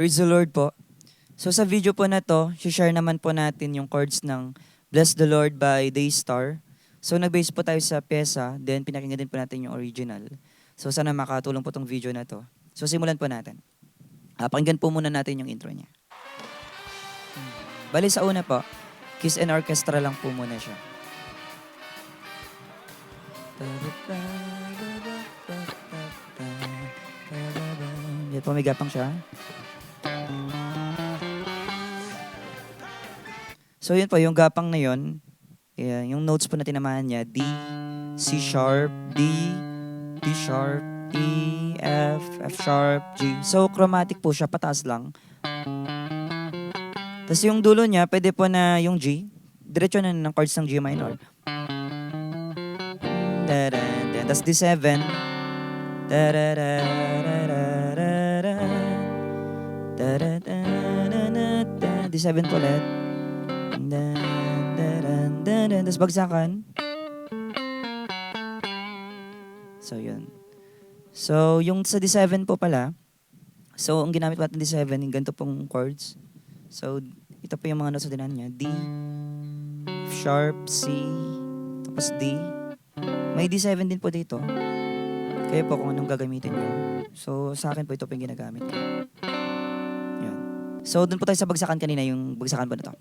Praise the Lord po. So sa video po na to, share naman po natin yung chords ng Bless the Lord by Daystar. So nag-base po tayo sa pyesa, then pinakinggan din po natin yung original. So sana makatulong po tong video na to. So simulan po natin. Pakinggan po muna natin yung intro niya. Bali sa una po, Kiss and Orchestra lang po muna siya. Yan po, may gapang siya. So yun po, yung gapang na yun, yung notes po na tinamaan niya, D, C sharp, D, D sharp, E, F, F sharp, G. So chromatic po siya, pataas lang. Tapos yung dulo niya, pwede po na yung G, diretso na ng chords ng G minor. Tapos D7. D7 po ulit. Tapos bagsakan. So, yun. So, yung sa D7 po pala, so, ang ginamit po natin D7, yung ganito pong chords. So, ito po yung mga notes sa dinan niya. D, F sharp, C, tapos D. May D7 din po dito. Kaya po kung anong gagamitin nyo. So, sa akin po ito po yung ginagamit ko. Yan. So, dun po tayo sa bagsakan kanina, yung bagsakan po na to.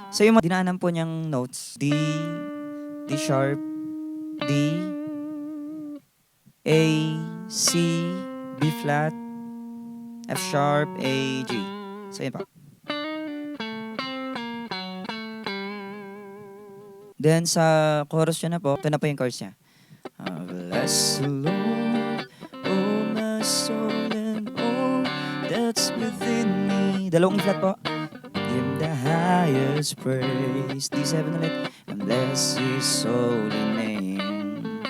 So, yung mga dinaanan po niyang notes, D, D sharp, D, A, C, B flat, F sharp, A, G. So, yun pa. Then, sa chorus niya na po, ito na po yung chorus niya. Bless the Lord, oh my soul and all that's within me. Dalawang flat po. Give Him the highest praise. D7 ulit. And bless His holy name.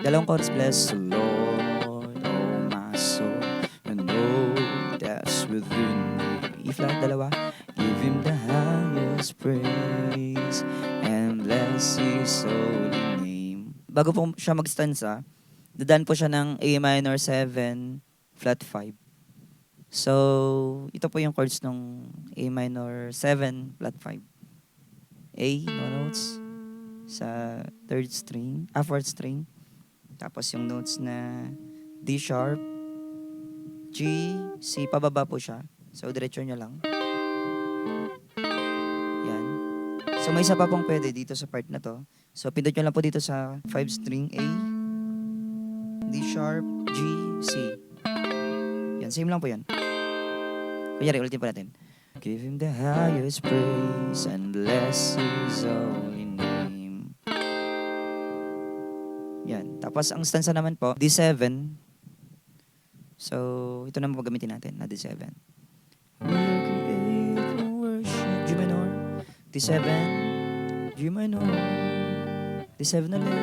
Dalawang chorus. Bless the Lord, oh my soul and all that's within me. E flat, dalawa. Give Him the highest praise and bless His holy name. Bago po siya mag-stanza, dadaan po siya ng A minor 7, flat 5. So, ito po yung chords ng A minor 7, flat 5. A, no notes, sa third string, fourth string. Tapos yung notes na D sharp, G, C, pababa po siya. So, diretso nyo lang. Yan. So, may isa pa pong pwede dito sa part na to. So, pindot nyo lang po dito sa 5 string A, D sharp, G, C. Yan, same lang po yan. Kunyari, ulitin po natin. Give Him the highest praise and bless His holy name. Yan. Tapos, ang stanza naman po, D7. So, ito naman po gamitin natin na D7. We're created for worship. G minor. D7. G minor. D7 ulit.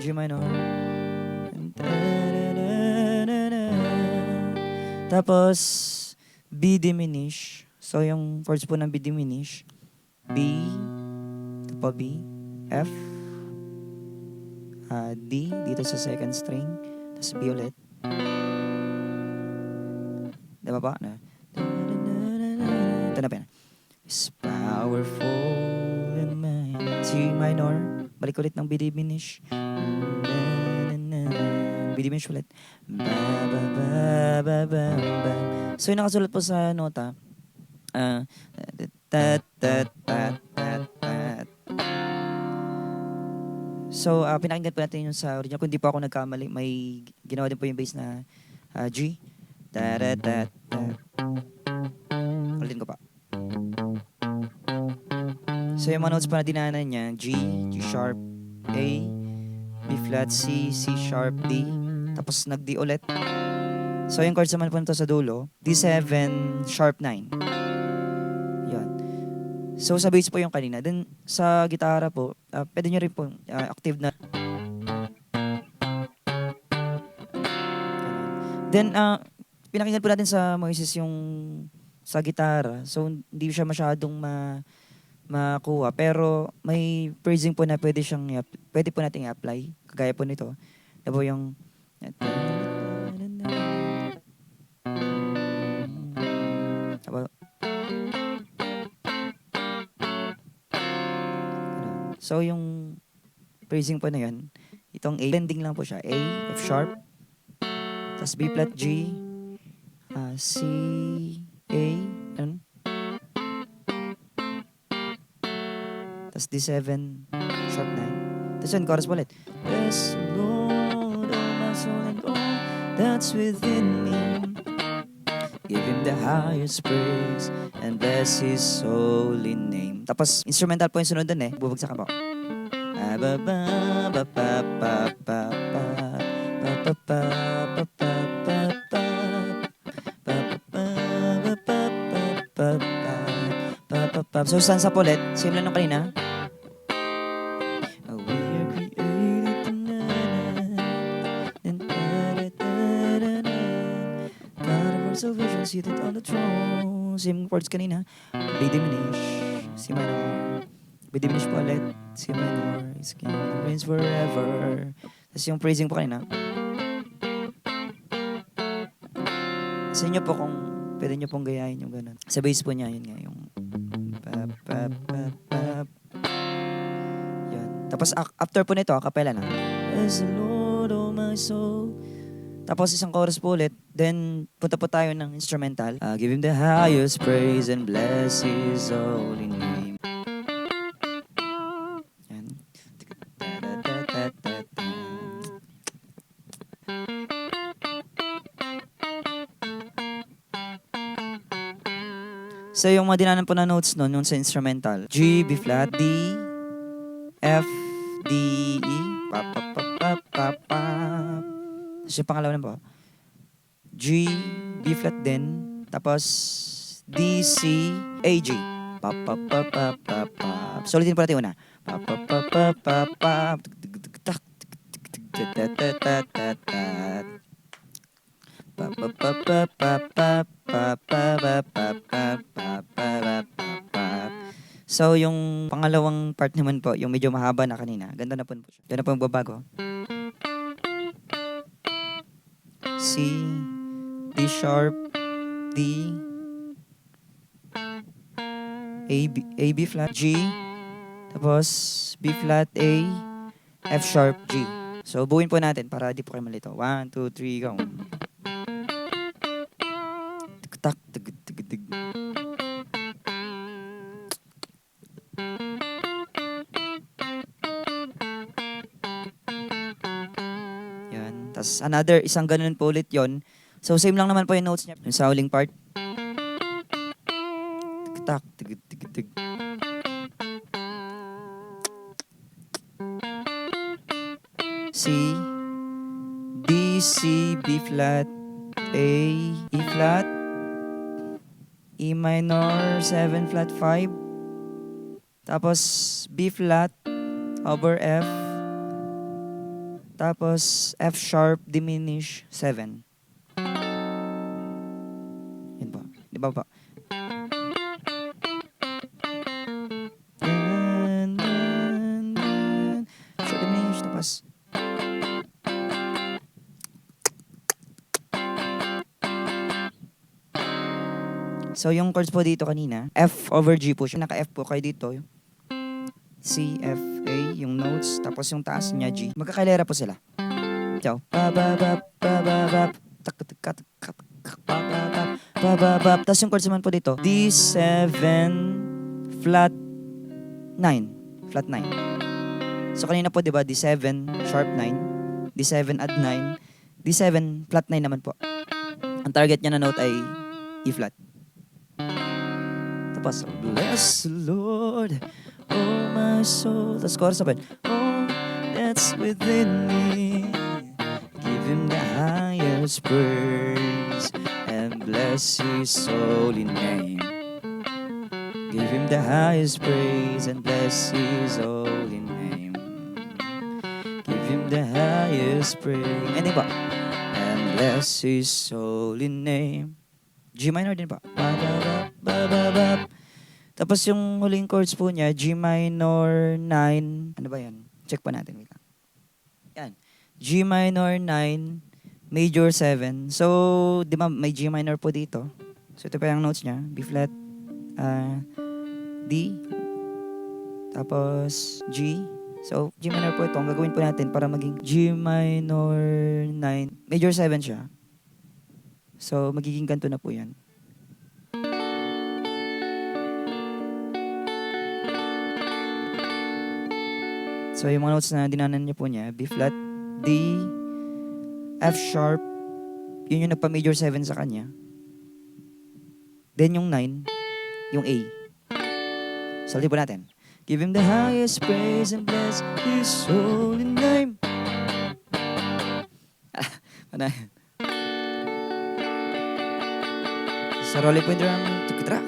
G minor. Tapos, B diminish. So, yung chords po ng B diminish. B, ito po B, F, D, dito sa second string. Tapos B ulit. Diba pa? Ito na pa yan. Is powerful and mighty. C minor. Balik ulit ng B diminish. B diminish ulit. Ba, ba, ba, ba, ba, ba. So, yung nakasulat po sa nota, tat, tat, tat, tat, tat. So, pinakinggan po natin yung sa original. Kung di po ako nagkamali, may ginawa din po yung bass na G. Tat, tat, tat, tat. Ulitin ko pa. So, yung mga notes pa na dinaanan niya, G, G sharp, A, B flat, C, C sharp, D. Tapos nag-D ulit. So, yung chords naman po nito sa dulo, D7, sharp 9. Yan. So, sa bass po yung kanina. Then, sa gitara po, pwede nyo rin po active na. Then, pinakinggan po natin sa Moises yung sa gitara. So, hindi siya masyadong makuha. Pero, may phrasing po na pwede po nating i-apply. Kagaya po nito. Diba yung Tapos, ganun. So, yung phrasing po na yun, itong A, blending lang po siya. A, F sharp, tapos B flat G, C, A, ganun. Tapos D7, sharp 9. Tapos yun, chorus po ulit. Bless the Lord, oh my soul and all that's within me. Give Him the highest praise and bless His holy name. Tapos, instrumental po yung sunod dun eh. Bubagsak ka po. Ba ba ba ba ba ba ba ba ba ba ba ba ba ba. So, stanza po ulit. Same lang nung kanina. We are created God of our salvation seated on the throne. Same chords kanina. B diminish, C minor. B diminish po ulit, C minor. His kingdom reigns forever. Tapos yung praising po kanina. Sa inyo po kung pwede nyo pong gayahin yung ganun. Sa bass po niya, yun nga, yung pap, pap, pap, pap. Yan. Tapos after po nito, acapella na. Bless the Lord, oh my soul. Tapos isang chorus po ulit. Then, punta po tayo ng instrumental. Give Him the highest praise and bless His holy name. Yan. So, yung mga dinanan po na notes nun, yung sa instrumental. G, B flat, D, F, D, E, pa, pa, pa, pa, pa, pa. Tapos yung pangalawa na po. G, B flat din. Tapos, D, C, A, G. Pa, pa, pa, pa, pa, pa. So, ulitin po natin una. Pa, pa, pa, pa, pa, pa. Pa, pa, pa, pa, pa, pa, pa, pa, pa, pa, pa, pa. So, yung pangalawang part naman po, yung medyo mahaba na kanina, ganda na po siya. Ganda po yung babago. C, D sharp, D, A, B flat, G, tapos B flat, A, F sharp, G. So, buuin po natin para di po kayo malito. 1, 2, 3, go. Tak, tig, tig, tig. Yan. Tapos another, isang ganun po ulit yon. So same lang naman po yung notes niya. Yung sa huling part. Tak, tig, tig, tig. C, D, C, B flat, A, E flat, E minor, 7 flat 5. Tapos B flat over F. Tapos F sharp diminish 7. Yan po. Di ba po? Sharp diminish. Tapos so, yung chords po dito kanina, F over G po siya. Naka-F po kayo dito. C, F, A, yung notes. Tapos yung taas niya, G. Magkakailera po sila. Ciao. Ba-ba-bap, ba-ba-bap. Tak-tak-tak-tak-tak, ba-ba-bap, ba-ba-bap. Tapos yung chords naman po dito, D7, flat 9. Flat 9. So, kanina po, di ba, D7, sharp 9. D7 add 9. D7, flat 9 naman po. Ang target niya na note ay E flat. Tapos, bless the Lord, oh my soul. Tapos chorus na oh, that's within me. Give Him the highest praise and bless His holy name. Give Him the highest praise and bless His holy name. Give Him the highest praise. Hindi ba? And bless His holy name. G minor din pa. Ba-ba-ba, ba-ba-ba. Tapos yung huling chords po niya, G minor 9. Ano ba yan? Check pa natin. Wait lang. Yan. G minor 9, major 7. So, di ba may G minor po dito? So ito pa yung notes niya. B flat, D, tapos G. So G minor po ito. Ang gagawin po natin para maging G minor 9. Major 7 siya. So magiging ganito na po yan. So yung mga notes na dinanan niyo po niya, B flat, D, F sharp, yun yung nagpa-major 7 sa kanya. Then yung 9, yung A. Salti po natin. Give him the highest praise and bless his holy name. Ano? Sa rolling po yung drum, tuk-trak.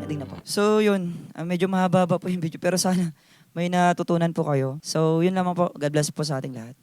Ending na po. So yun, medyo mahaba po yung video pero sana may natutunan po kayo. So yun lamang po. God bless po sa ating lahat.